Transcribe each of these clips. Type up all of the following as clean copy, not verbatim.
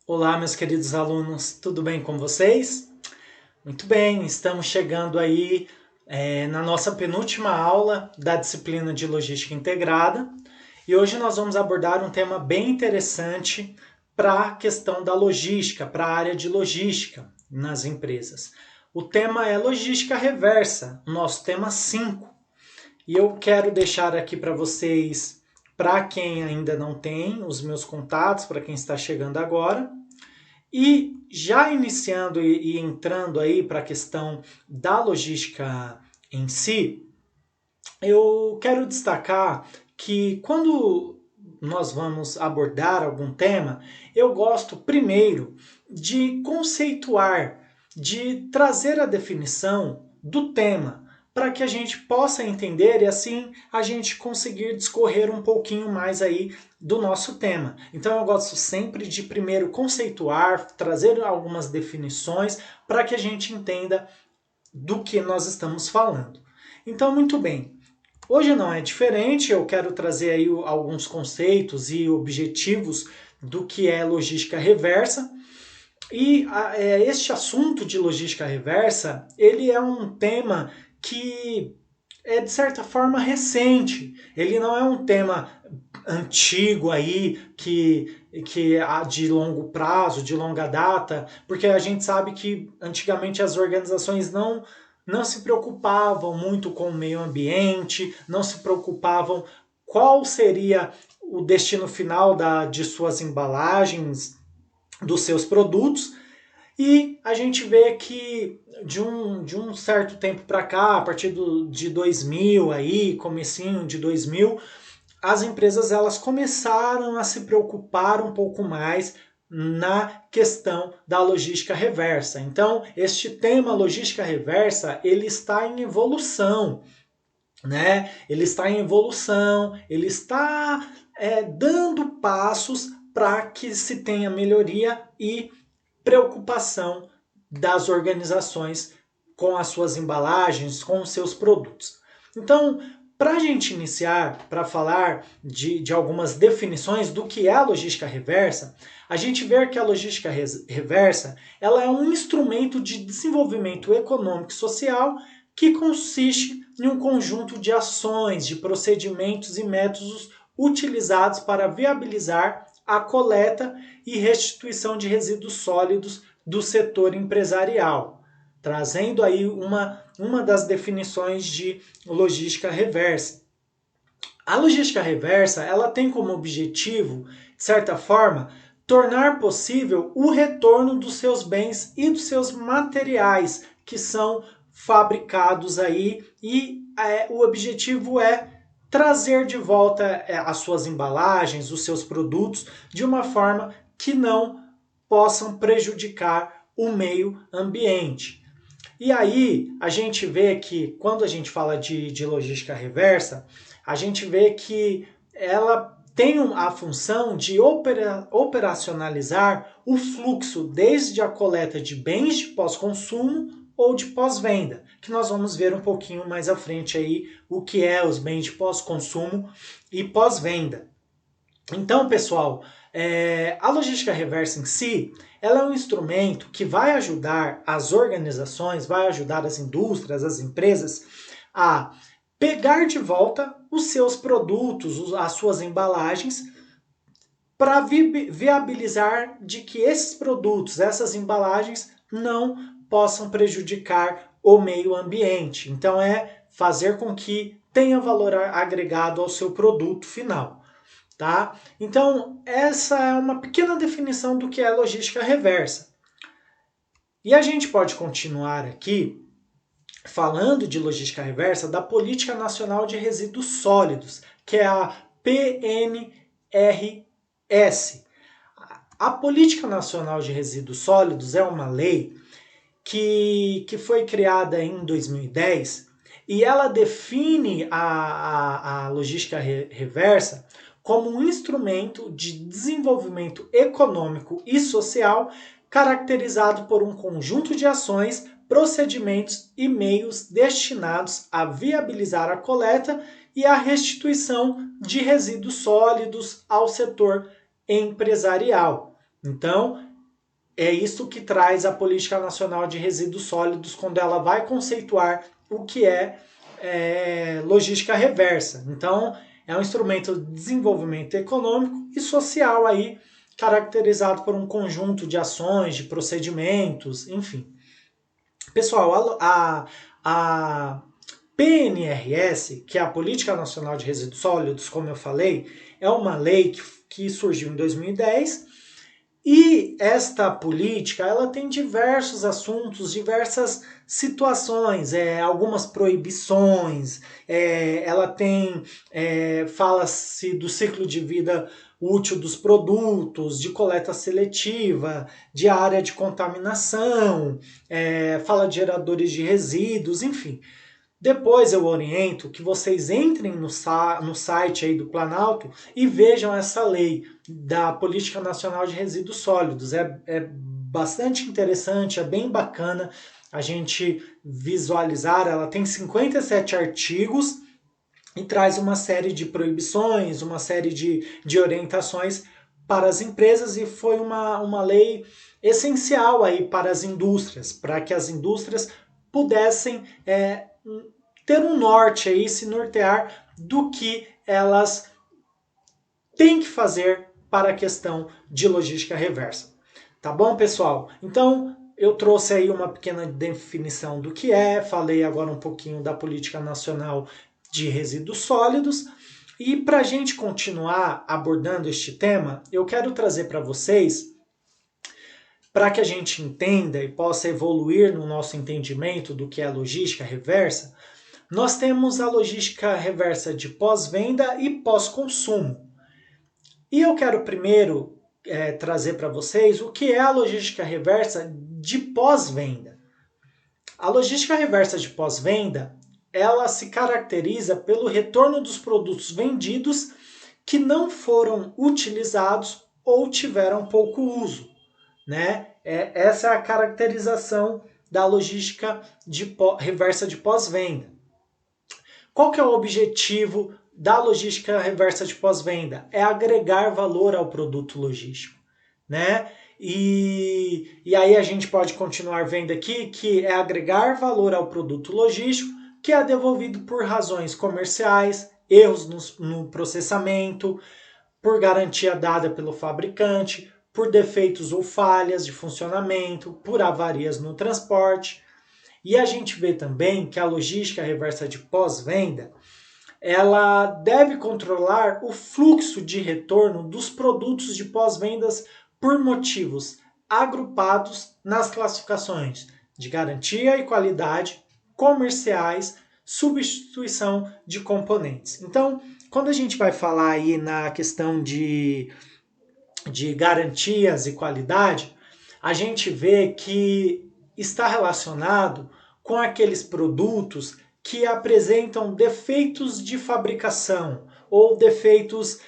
Olá, meus queridos alunos, tudo bem com vocês? Muito bem, estamos chegando aí na nossa penúltima aula da disciplina de Logística Integrada e hoje nós vamos abordar um tema bem interessante para a questão da logística, para a área de logística nas empresas. O tema é Logística Reversa, nosso tema 5. E eu quero deixar aqui para vocês, para quem ainda não tem, os meus contatos, para quem está chegando agora. E já iniciando e entrando aí para a questão da logística em si, eu quero destacar que quando nós vamos abordar algum tema, eu gosto primeiro de conceituar, de trazer a definição do tema, para que a gente possa entender e assim a gente conseguir discorrer um pouquinho mais aí do nosso tema. Então eu gosto sempre de primeiro conceituar, trazer algumas definições para que a gente entenda do que nós estamos falando. Então, muito bem. Hoje não é diferente, eu quero trazer aí alguns conceitos e objetivos do que é logística reversa. E este assunto de logística reversa, ele é um tema que é de certa forma recente. Ele não é um tema antigo aí que de longo prazo, de longa data, porque a gente sabe que antigamente as organizações não se preocupavam muito com o meio ambiente, não se preocupavam qual seria o destino final de suas embalagens, dos seus produtos. E a gente vê que de um certo tempo para cá, a partir de 2000 aí, comecinho de 2000, as empresas elas começaram a se preocupar um pouco mais na questão da logística reversa. Então, este tema logística reversa, ele está em evolução, né? Ele está em evolução, ele está dando passos para que se tenha melhoria e preocupação das organizações com as suas embalagens, com os seus produtos. Então, para a gente iniciar, para falar de algumas definições do que é a logística reversa, a gente vê que a logística reversa ela é um instrumento de desenvolvimento econômico e social que consiste em um conjunto de ações, de procedimentos e métodos utilizados para viabilizar a coleta e restituição de resíduos sólidos do setor empresarial, trazendo aí uma das definições de logística reversa. A logística reversa, ela tem como objetivo, de certa forma, tornar possível o retorno dos seus bens e dos seus materiais que são fabricados aí e o objetivo é trazer de volta as suas embalagens, os seus produtos de uma forma que não possam prejudicar o meio ambiente. E aí a gente vê que quando a gente fala de logística reversa, a gente vê que ela tem a função de operacionalizar o fluxo desde a coleta de bens de pós-consumo ou de pós-venda, que nós vamos ver um pouquinho mais à frente aí o que é os bens de pós-consumo e pós-venda. Então, pessoal, a logística reversa em si, ela é um instrumento que vai ajudar as organizações, vai ajudar as indústrias, as empresas a pegar de volta os seus produtos, as suas embalagens, para viabilizar de que esses produtos, essas embalagens, não possam prejudicar o meio ambiente. Então, é fazer com que tenha valor agregado ao seu produto final. Tá? Então, essa é uma pequena definição do que é logística reversa. E a gente pode continuar aqui falando de logística reversa da Política Nacional de Resíduos Sólidos, que é a PNRS. A Política Nacional de Resíduos Sólidos é uma lei que foi criada em 2010 e ela define a logística reversa como um instrumento de desenvolvimento econômico e social caracterizado por um conjunto de ações, procedimentos e meios destinados a viabilizar a coleta e a restituição de resíduos sólidos ao setor empresarial. Então, é isso que traz a Política Nacional de Resíduos Sólidos quando ela vai conceituar o que é logística reversa. Então, é um instrumento de desenvolvimento econômico e social aí, caracterizado por um conjunto de ações, de procedimentos, enfim. Pessoal, a PNRS, que é a Política Nacional de Resíduos Sólidos, como eu falei, é uma lei que surgiu em 2010 e esta política ela tem diversos assuntos, diversas situações, algumas proibições, ela tem, fala-se do ciclo de vida útil dos produtos, de coleta seletiva, de área de contaminação, fala de geradores de resíduos, enfim. Depois eu oriento que vocês entrem no site aí do Planalto e vejam essa lei da Política Nacional de Resíduos Sólidos. É bastante interessante, é bem bacana a gente visualizar. Ela tem 57 artigos e traz uma série de proibições, uma série de orientações para as empresas, e foi uma lei essencial aí para as indústrias, para que as indústrias pudessem ter um norte aí, se nortear do que elas têm que fazer para a questão de logística reversa. Tá bom, pessoal? Então, eu trouxe aí uma pequena definição do que falei agora um pouquinho da Política Nacional de Resíduos Sólidos, e para a gente continuar abordando este tema, eu quero trazer para vocês, para que a gente entenda e possa evoluir no nosso entendimento do que é a logística reversa, nós temos a logística reversa de pós-venda e pós-consumo. E eu quero primeiro trazer para vocês o que é a logística reversa de pós-venda. A logística reversa de pós-venda, ela se caracteriza pelo retorno dos produtos vendidos que não foram utilizados ou tiveram pouco uso, né? Essa é a caracterização da logística reversa de pós-venda. Qual que é o objetivo da logística reversa de pós-venda? É agregar valor ao produto logístico, né? E aí a gente pode continuar vendo aqui que é agregar valor ao produto logístico que é devolvido por razões comerciais, erros no processamento, por garantia dada pelo fabricante, por defeitos ou falhas de funcionamento, por avarias no transporte. E a gente vê também que a logística reversa de pós-venda, ela deve controlar o fluxo de retorno dos produtos de pós-vendas por motivos agrupados nas classificações de garantia e qualidade, comerciais, substituição de componentes. Então, quando a gente vai falar aí na questão de garantias e qualidade, a gente vê que está relacionado com aqueles produtos que apresentam defeitos de fabricação ou defeitos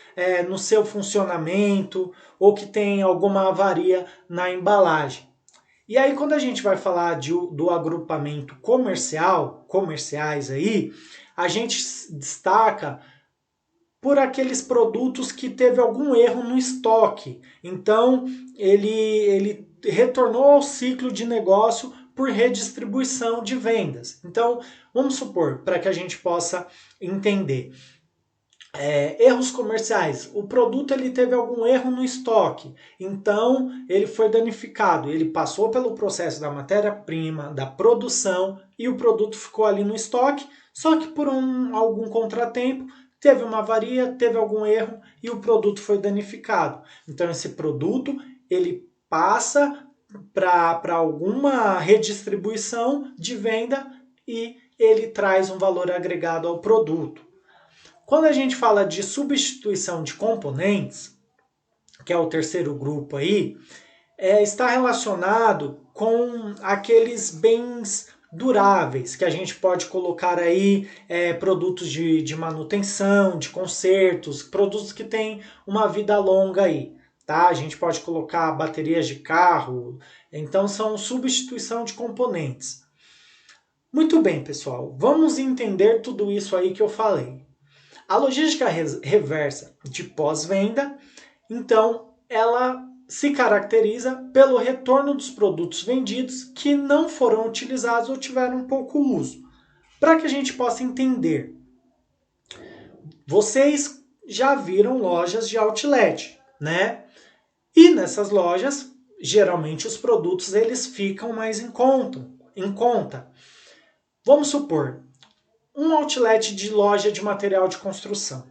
no seu funcionamento ou que tem alguma avaria na embalagem. E aí quando a gente vai falar do agrupamento comerciais aí, a gente destaca por aqueles produtos que teve algum erro no estoque. Então, ele retornou ao ciclo de negócio por redistribuição de vendas. Então, vamos supor, para que a gente possa entender. Erros comerciais. O produto ele teve algum erro no estoque, então ele foi danificado. Ele passou pelo processo da matéria-prima, da produção, e o produto ficou ali no estoque, só que por algum contratempo, teve uma avaria, teve algum erro e o produto foi danificado. Então esse produto ele passa para alguma redistribuição de venda e ele traz um valor agregado ao produto. Quando a gente fala de substituição de componentes, que é o terceiro grupo aí, está relacionado com aqueles bens duráveis, que a gente pode colocar aí produtos de manutenção, de consertos, produtos que têm uma vida longa aí, tá? A gente pode colocar baterias de carro, então são substituição de componentes. Muito bem, pessoal, vamos entender tudo isso aí que eu falei. A logística reversa de pós-venda, então, ela se caracteriza pelo retorno dos produtos vendidos que não foram utilizados ou tiveram pouco uso. Para que a gente possa entender, vocês já viram lojas de outlet, né? E nessas lojas, geralmente os produtos eles ficam mais em conta. Vamos supor, um outlet de loja de material de construção,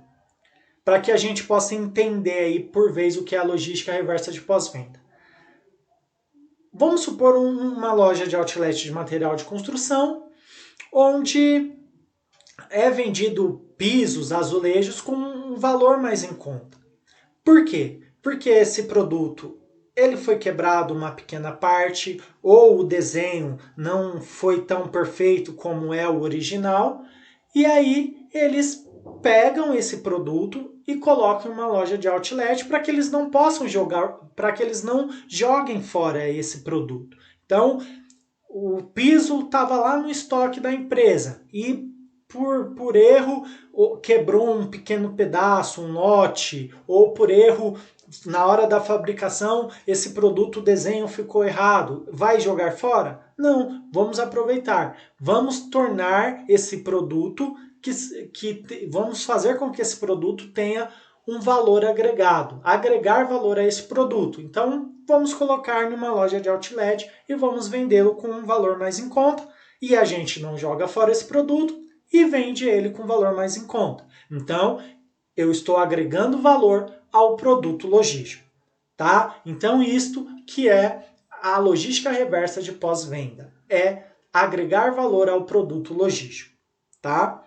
para que a gente possa entender aí por vez o que é a logística reversa de pós-venda. Vamos supor uma loja de outlet de material de construção, onde é vendido pisos, azulejos com um valor mais em conta. Por quê? Porque esse produto ele foi quebrado uma pequena parte, ou o desenho não foi tão perfeito como é o original, e aí eles pegam esse produto e colocam em uma loja de outlet para que eles não possam jogar, para que eles não joguem fora esse produto. Então, o piso estava lá no estoque da empresa e por erro quebrou um pequeno pedaço, um lote, ou por erro na hora da fabricação esse produto, o desenho ficou errado. Vai jogar fora? Não, vamos aproveitar. Vamos tornar esse produto, vamos fazer com que esse produto tenha um valor agregado, agregar valor a esse produto. Então, vamos colocar numa loja de outlet e vamos vendê-lo com um valor mais em conta, e a gente não joga fora esse produto e vende ele com valor mais em conta. Então, eu estou agregando valor ao produto logístico, tá? Então, isto que é a logística reversa de pós-venda, é agregar valor ao produto logístico, tá?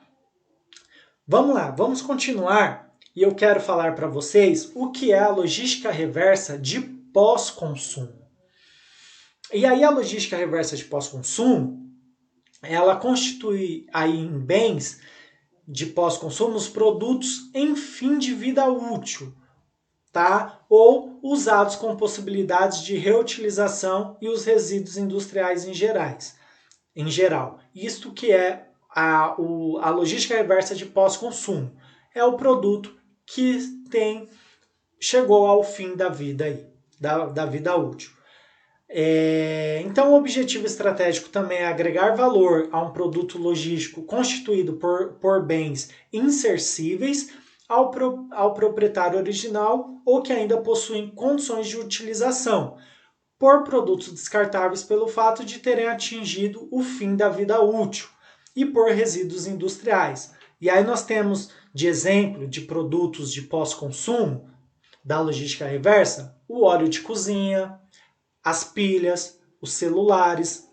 Vamos lá, vamos continuar e eu quero falar para vocês o que é a logística reversa de pós-consumo. E aí a logística reversa de pós-consumo, ela constitui aí em bens de pós-consumo os produtos em fim de vida útil, tá? Ou usados com possibilidades de reutilização e os resíduos industriais em geral. Isto que é a logística reversa de pós-consumo. É o produto que chegou ao fim da vida aí, da vida útil. Então, o objetivo estratégico também é agregar valor a um produto logístico constituído por bens insercíveis ao proprietário original ou que ainda possuem condições de utilização, por produtos descartáveis pelo fato de terem atingido o fim da vida útil e por resíduos industriais. E aí nós temos de exemplo de produtos de pós-consumo da logística reversa o óleo de cozinha, as pilhas, os celulares.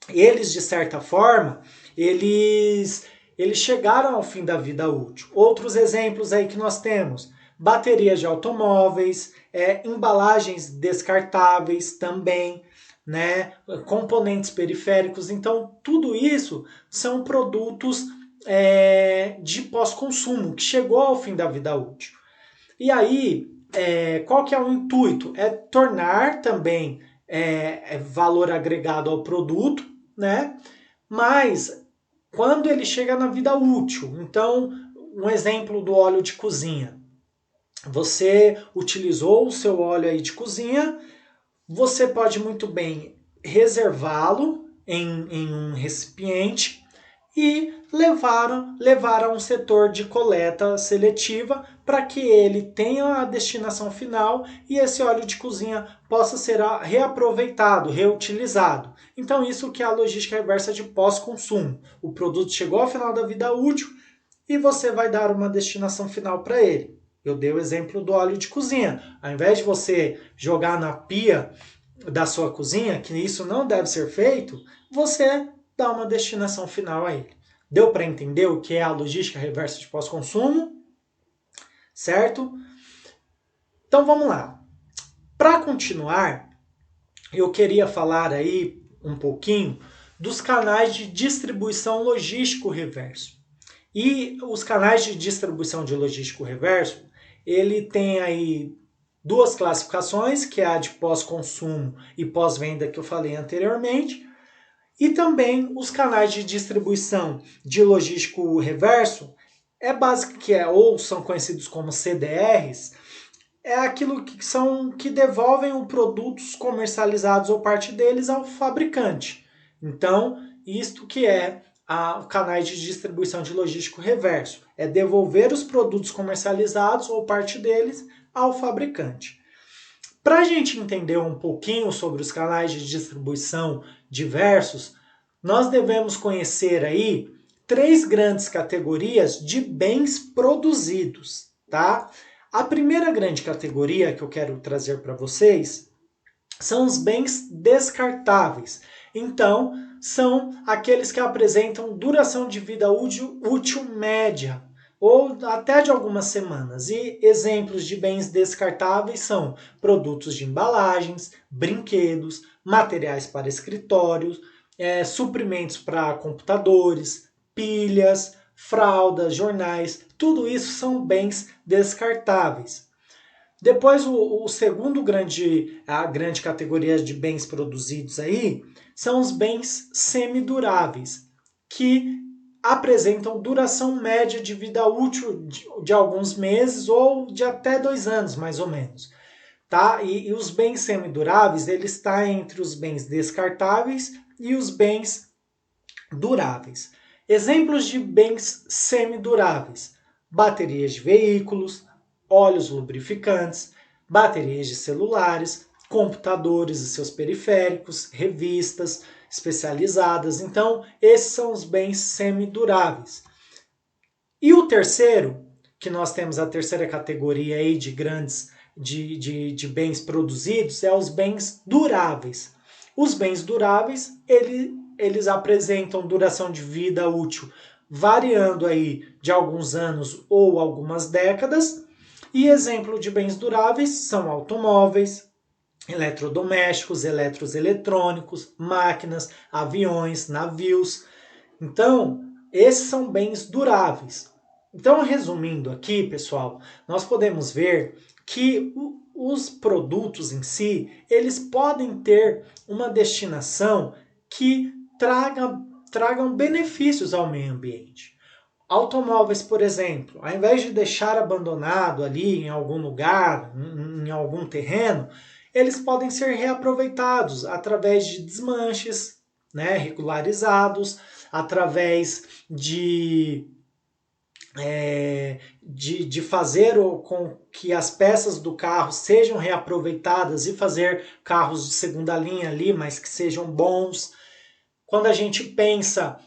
Eles, de certa forma, eles chegaram ao fim da vida útil. Outros exemplos aí que nós temos: baterias de automóveis, embalagens descartáveis também, né? Componentes periféricos. Então, tudo isso são produtos de pós-consumo, que chegou ao fim da vida útil. E aí, qual que é o intuito? É tornar também valor agregado ao produto, né? Mas quando ele chega na vida útil, então, um exemplo do óleo de cozinha. Você utilizou o seu óleo aí de cozinha, você pode muito bem reservá-lo em um recipiente e levar a um setor de coleta seletiva para que ele tenha a destinação final e esse óleo de cozinha possa ser reaproveitado, reutilizado. Então isso que é a logística reversa de pós-consumo. O produto chegou ao final da vida útil e você vai dar uma destinação final para ele. Eu dei o exemplo do óleo de cozinha. Ao invés de você jogar na pia da sua cozinha, que isso não deve ser feito, você dá uma destinação final a ele. Deu para entender o que é a logística reversa de pós-consumo? Certo? Então vamos lá. Para continuar, eu queria falar aí um pouquinho dos canais de distribuição logístico reverso. E os canais de distribuição de logístico reverso, ele tem aí duas classificações, que é a de pós-consumo e pós-venda que eu falei anteriormente, e também os canais de distribuição de logístico reverso, ou são conhecidos como CDRs, é aquilo que devolvem os produtos comercializados ou parte deles ao fabricante. Então, isto que é o canais de distribuição de logístico reverso, é devolver os produtos comercializados ou parte deles ao fabricante. Para a gente entender um pouquinho sobre os canais de distribuição diversos, nós devemos conhecer aí 3 grandes categorias de bens produzidos, tá? A primeira grande categoria que eu quero trazer para vocês são os bens descartáveis. Então, são aqueles que apresentam duração de vida útil média, ou até de algumas semanas. E exemplos de bens descartáveis são produtos de embalagens, brinquedos, materiais para escritórios, suprimentos para computadores, pilhas, fraldas, jornais, tudo isso são bens descartáveis. Depois, a grande categoria de bens produzidos aí são os bens semiduráveis, que apresentam duração média de vida útil de alguns meses ou de até 2 anos, mais ou menos. Tá? E os bens semiduráveis, ele está entre os bens descartáveis e os bens duráveis. Exemplos de bens semiduráveis: baterias de veículos, óleos lubrificantes, baterias de celulares, computadores e seus periféricos, revistas especializadas. Então, esses são os bens semiduráveis. E o terceiro, que nós temos a terceira categoria aí de grandes de bens produzidos, é os bens duráveis. Os bens duráveis, eles apresentam duração de vida útil variando aí de alguns anos ou algumas décadas. E exemplo de bens duráveis são automóveis, eletrodomésticos, eletrônicos, máquinas, aviões, navios. Então, esses são bens duráveis. Então, resumindo aqui, pessoal, nós podemos ver que os produtos em si, eles podem ter uma destinação que tragam benefícios ao meio ambiente. Automóveis, por exemplo, ao invés de deixar abandonado ali em algum lugar, em algum terreno, eles podem ser reaproveitados através de desmanches, né, regularizados, através de fazer com que as peças do carro sejam reaproveitadas e fazer carros de segunda linha ali, mas que sejam bons. Quando a gente pensa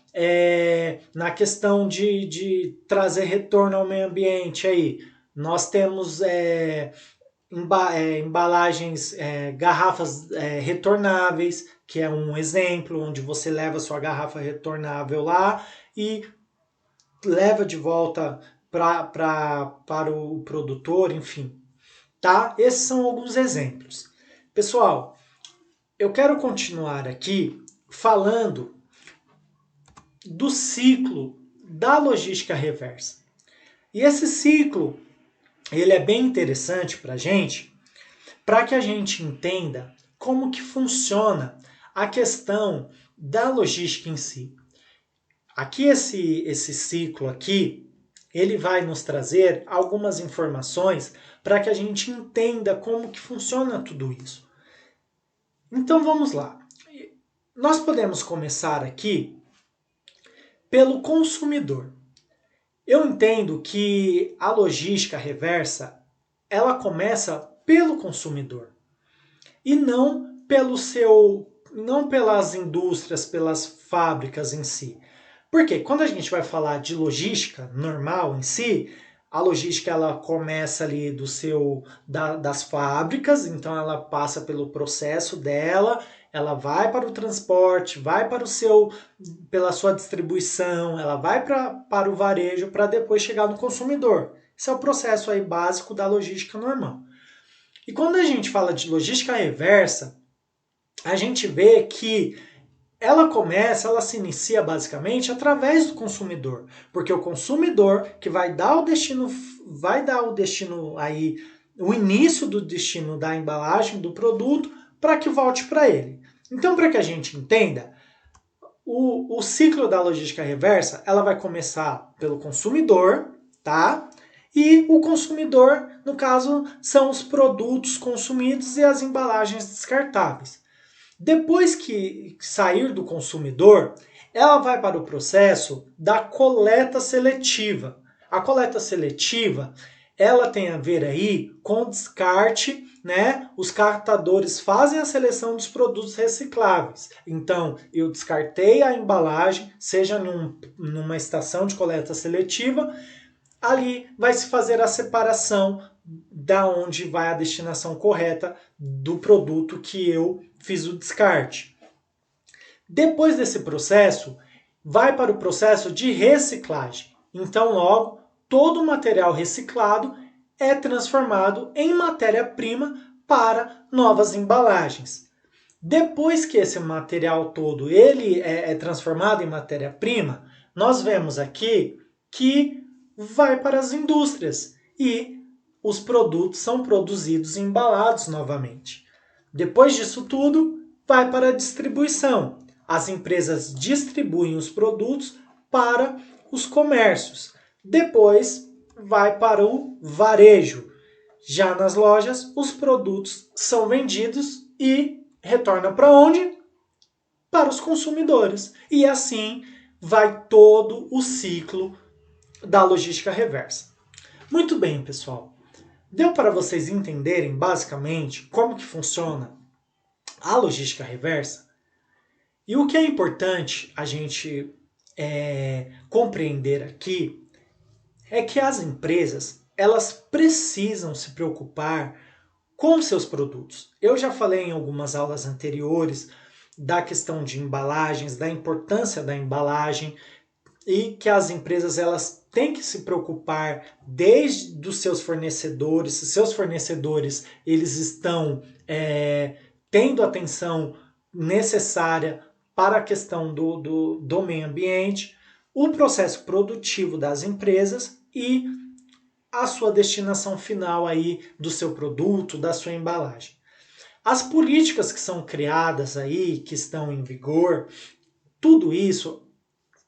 na questão de trazer retorno ao meio ambiente, aí, nós temos embalagens, garrafas retornáveis, que é um exemplo, onde você leva sua garrafa retornável lá e leva de volta para o produtor, enfim. Tá? Esses são alguns exemplos. Pessoal, eu quero continuar aqui falando do ciclo da logística reversa. E esse ciclo, ele é bem interessante para que a gente entenda como que funciona a questão da logística em si. Aqui esse ciclo aqui, ele vai nos trazer algumas informações para que a gente entenda como que funciona tudo isso. Então vamos lá. Nós podemos começar aqui pelo consumidor. Eu entendo que a logística reversa, ela começa pelo consumidor e não pelas indústrias, pelas fábricas em si. Porque quando a gente vai falar de logística normal em si, a logística ela começa ali das fábricas, então ela passa pelo processo dela, ela vai para o transporte, vai pela sua distribuição, ela vai para o varejo para depois chegar no consumidor. Esse é o processo aí básico da logística normal. E quando a gente fala de logística reversa, a gente vê que ela se inicia basicamente através do consumidor, porque o consumidor que vai dar o destino aí, o início do destino da embalagem do produto para que volte para ele. Então, para que a gente entenda, o ciclo da logística reversa, ela vai começar pelo consumidor, tá? E o consumidor, no caso, são os produtos consumidos e as embalagens descartáveis. Depois que sair do consumidor, ela vai para o processo da coleta seletiva. A coleta seletiva, ela tem a ver aí com descarte, né? Os catadores fazem a seleção dos produtos recicláveis. Então, eu descartei a embalagem, seja numa estação de coleta seletiva, ali vai se fazer a separação da onde vai a destinação correta do produto que eu fiz o descarte. Depois desse processo, vai para o processo de reciclagem. Então, logo, todo o material reciclado é transformado em matéria-prima para novas embalagens. Depois que esse material todo ele é transformado em matéria-prima, nós vemos aqui que vai para as indústrias e os produtos são produzidos e embalados novamente. Depois disso tudo, vai para a distribuição. As empresas distribuem os produtos para os comércios. Depois, vai para o varejo. Já nas lojas, os produtos são vendidos e retornam para onde? Para os consumidores. E assim vai todo o ciclo da logística reversa. Muito bem, pessoal. Deu para vocês entenderem basicamente como que funciona a logística reversa? E o que é importante a gente compreender aqui é que as empresas elas precisam se preocupar com seus produtos. Eu já falei em algumas aulas anteriores da questão de embalagens, da importância da embalagem e que as empresas elas têm que se preocupar desde os seus fornecedores, se seus fornecedores eles estão tendo atenção necessária para a questão do meio ambiente, o processo produtivo das empresas e a sua destinação final aí do seu produto, da sua embalagem. As políticas que são criadas aí, que estão em vigor, tudo isso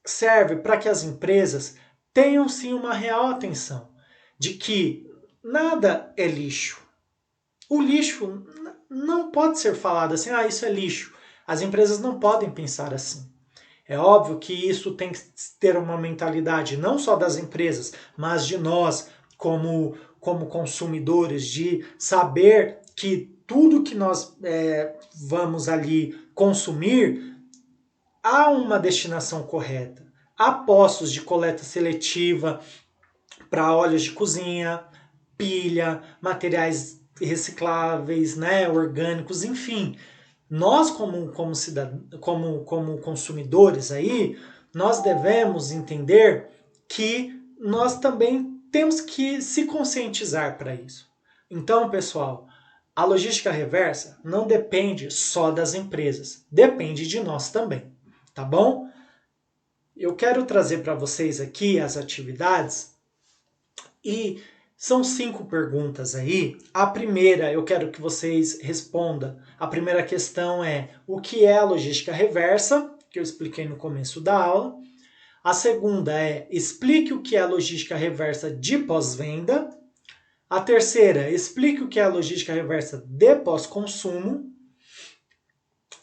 serve para que as empresas tenham sim uma real atenção de que nada é lixo. O lixo não pode ser falado assim, isso é lixo. As empresas não podem pensar assim. É óbvio que isso tem que ter uma mentalidade não só das empresas, mas de nós como consumidores, de saber que tudo que nós vamos ali consumir há uma destinação correta. Há postos de coleta seletiva para óleos de cozinha, pilha, materiais recicláveis, né, orgânicos, enfim. Nós, como consumidores aí, nós devemos entender que nós também temos que se conscientizar para isso. Então, pessoal, a logística reversa não depende só das empresas, depende de nós também, tá bom? Eu quero trazer para vocês aqui as atividades e são 5 perguntas aí. A primeira, eu quero que vocês respondam. A primeira questão é: o que é a logística reversa? Que eu expliquei no começo da aula. A segunda é: explique o que é a logística reversa de pós-venda. A terceira, explique o que é a logística reversa de pós-consumo.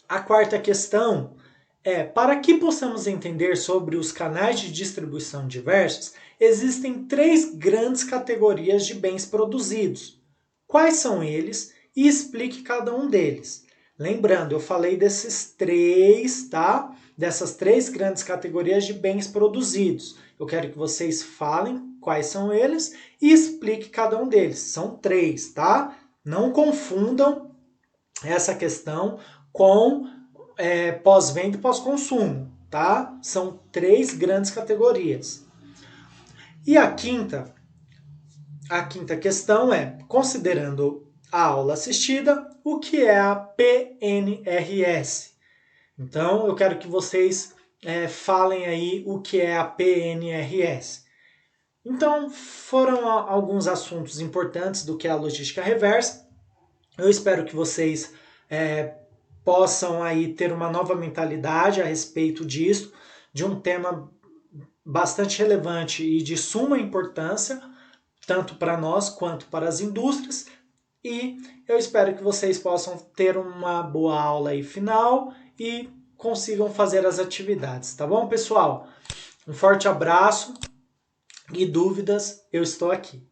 A quarta questão é: para que possamos entender sobre os canais de distribuição diversos, existem 3 grandes categorias de bens produzidos. Quais são eles? E explique cada um deles. Lembrando, eu falei desses 3, tá? Dessas 3 grandes categorias de bens produzidos. Eu quero que vocês falem quais são eles e explique cada um deles. São 3, tá? Não confundam essa questão com pós-venda e pós-consumo, tá? São 3 grandes categorias. E a quinta questão é: considerando a aula assistida, o que é a PNRS? Então, eu quero que vocês falem aí o que é a PNRS. Então, foram alguns assuntos importantes do que é a logística reversa. Eu espero que vocês possam aí ter uma nova mentalidade a respeito disso, de um tema bastante relevante e de suma importância. tanto para nós quanto para as indústrias. E eu espero que vocês possam ter uma boa aula aí final e consigam fazer as atividades, tá bom, pessoal? Um forte abraço e dúvidas, eu estou aqui.